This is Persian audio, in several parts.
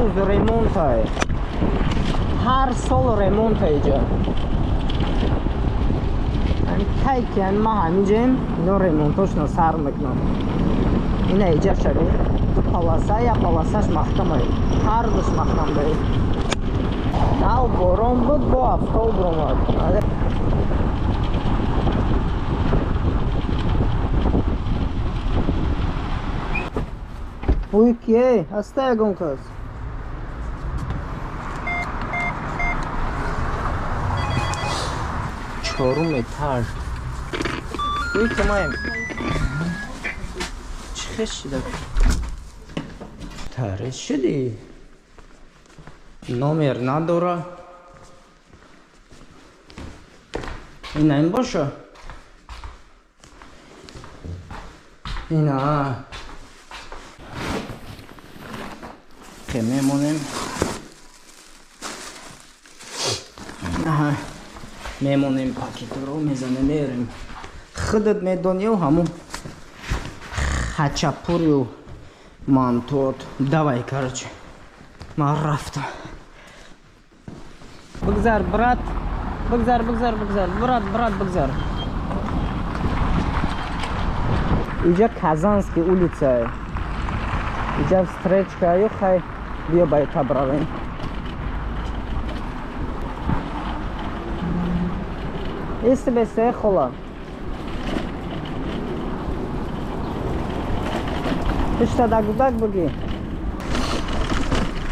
روز ремонт های، هر سال ремонт اینجا. تایکن ما همینجیم اینا ремонтошно сар میکنم. این اینجا شده پلاسه یا پلاسهش مختم های، هر دوش مختم داریم. نه باران بود با افتاب رو مد. Ui que é? Asta é gonkas. Çorum etar. Ui que mãe. Çıkış da. Tarışıdı. Номер надора. İnan boşa. İna. میمونیم میمونیم پاکت رو میزنه میریم خودت میدونی و همون خچپوری و مانتوت دوای کرچه ما رفتم بگذار برات بگذار برات بگذار اینجا کازانسکی улица اینجا встречка ю хай بیا باید تبراریم ایستی بسته خولا پشتا دگودک بگی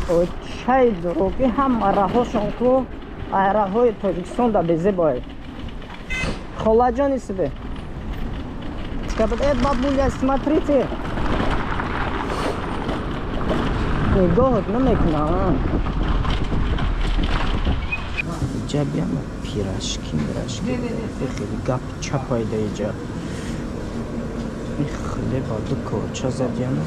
او چای دروگی هم راهاشون کو راههای تاجیکستان دا بزه باید خولا جان ایستی بی бабуля, смотрите. نگاهت نمیکنم اینجا بیام پیرشکی خیلی گپ چپایده اینجا این خیلی با دو کوچه زدیم